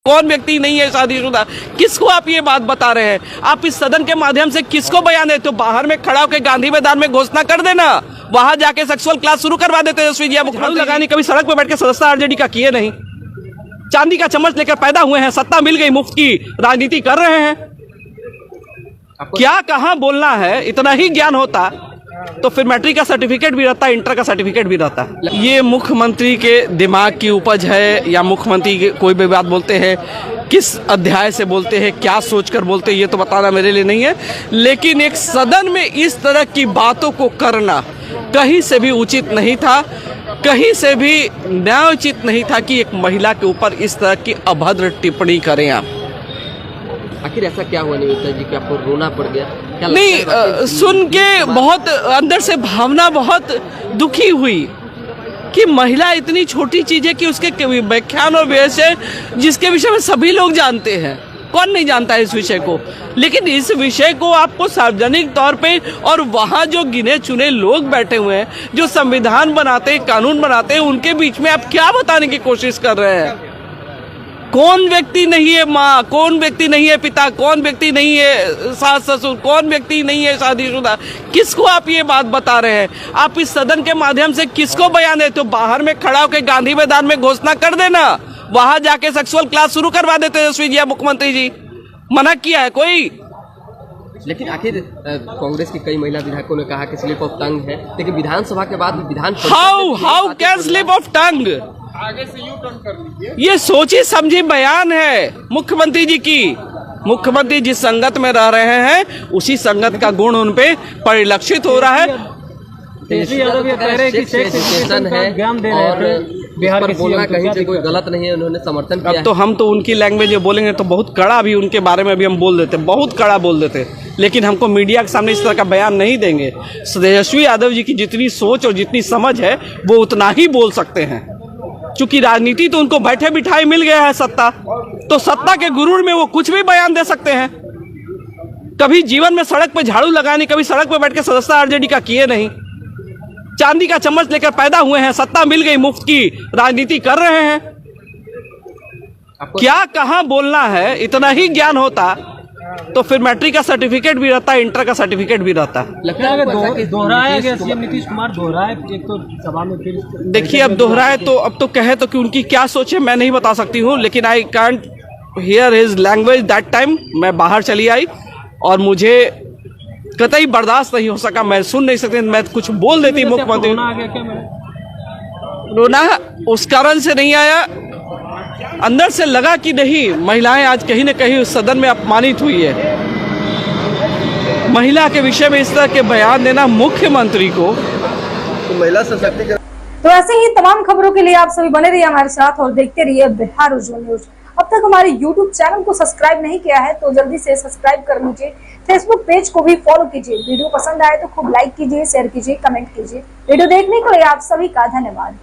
कौन व्यक्ति नहीं है शादीशुदा? किसको आप ये बात बता रहे हैं? आप इस सदन के माध्यम से किसको बयान देते हो? बाहर में खड़ा होकर गांधी मैदान में घोषणा कर देना, वहां जाके सेक्सुअल क्लास शुरू करवा देते हैं। तेजस्वी जी झाड़ू लगानी कभी सड़क पे बैठ के सदस्यता आरजेडी का किए नहीं। चांदी का चम्मच लेकर पैदा हुए हैं, सत्ता मिल गई, मुफ्त की राजनीति कर रहे हैं। क्या कहां बोलना है? इतना ही ज्ञान होता तो फिर मैट्रिक का सर्टिफिकेट भी रहता, इंटर का सर्टिफिकेट भी रहता। ये मुख्यमंत्री के दिमाग की उपज है या मुख्यमंत्री के कोई भी बात बोलते हैं, किस अध्याय से बोलते हैं, क्या सोचकर बोलते हैं, ये तो बताना मेरे लिए नहीं है। लेकिन एक सदन में इस तरह की बातों को करना कहीं से भी उचित नहीं था, कहीं से भी न्यायोचित नहीं था कि एक महिला के ऊपर इस तरह की अभद्र टिप्पणी करें आप। आखिर ऐसा क्या हुआ निवेदिता जी कि आपको रोना पड़ गया? क्या नहीं, सुन के बहुत अंदर से भावना बहुत दुखी हुई कि महिला इतनी छोटी चीज है कि उसके व्याख्यान और विषय जिसके विषय में सभी लोग जानते हैं, कौन नहीं जानता है इस विषय को, लेकिन इस विषय को आपको सार्वजनिक तौर पे और वहां जो गिने चुने लोग बैठे हुए हैं, जो संविधान बनाते हैं, कानून बनाते हैं, उनके बीच में आप क्या बताने की कोशिश कर रहे हैं? कौन व्यक्ति नहीं है माँ, कौन व्यक्ति नहीं है पिता, कौन व्यक्ति नहीं है सास ससुर, कौन व्यक्ति नहीं है शादीशुदा? किसको आप ये बात बता रहे हैं? आप इस सदन के माध्यम से किसको बयान देते हो? बाहर में खड़ा होकर गांधी मैदान में घोषणा कर देना, वहां जाके सेक्सुअल क्लास शुरू करवा देते हैं। तेजस्वी जी मुख्यमंत्री जी मना किया है कोई? लेकिन आखिर कांग्रेस की कई महिला विधायकों ने कहा कि स्लिप ऑफ टंग है, लेकिन विधानसभा के बाद विधान how can slip of tongue? आगे से यू टर्न कर लीजिए। ये सोची समझी बयान है मुख्यमंत्री जी की। मुख्यमंत्री जिस संगत में रह रहे हैं उसी संगत का गुण उन पे परिलक्षित हो रहा है। तेजस्वी यादव ये कह रहे हैं कि सेक्स एजुकेशन है ज्ञान दे रहे थे, बिहार के बोलना कहीं से कोई गलत नहीं है, उन्होंने समर्थन किया। अब तो हम तो उनकी लैंग्वेज में बोलेंगे तो बहुत कड़ा भी उनके बारे में भी हम बोल देते, बहुत कड़ा बोल देते, लेकिन हमको मीडिया के सामने इस तरह का बयान नहीं देंगे। तेजस्वी यादव जी की जितनी सोच और जितनी समझ है वो उतना ही बोल सकते हैं, क्योंकि राजनीति तो उनको बैठे बिठाए मिल गया है सत्ता, तो सत्ता के गुरूर में वो कुछ भी बयान दे सकते हैं। कभी जीवन में सड़क पे झाड़ू लगानी, कभी सड़क पे बैठ के सदस्यता आरजेडी का किए नहीं। चांदी का चम्मच लेकर पैदा हुए हैं, सत्ता मिल गई, मुफ्त की राजनीति कर रहे हैं। क्या कहां बोलना है? इतना ही ज्ञान होता तो फिर मैट्रिक का सर्टिफिकेट भी रहता, इंटर का सर्टिफिकेट भी रहता। लगता है दोहराया गया, सीएम नीतीश कुमार दोहराए एक तो सभा में, फिर देखिए अब दोहराए तो अब तो कहे तो कि उनकी क्या सोच है मैं नहीं बता सकती हूँ, लेकिन I can't hear his language that time. मैं बाहर चली आई और मुझे कतई बर्दाश्त नहीं हो सका, मैं सुन नहीं सकती, मैं कुछ बोल देती मुख्यमंत्री। रोना उस कारण से नहीं आया, अंदर से लगा कि नहीं, महिलाएं आज कहीं न कहीं उस सदन में अपमानित हुई है। महिला के विषय में इस तरह के बयान देना मुख्यमंत्री को, तो महिला सशक्तिकरण। तो ऐसे ही तमाम खबरों के लिए आप सभी बने रहिए हमारे साथ और देखते रहिए बिहार उज्जवल न्यूज। अब तक हमारे YouTube चैनल को सब्सक्राइब नहीं किया है तो जल्दी से सब्सक्राइब कर लीजिए। फेसबुक पेज को भी फॉलो कीजिए। वीडियो पसंद आए तो खूब लाइक कीजिए, शेयर कीजिए, कमेंट कीजिए। वीडियो देखने के लिए आप सभी का धन्यवाद।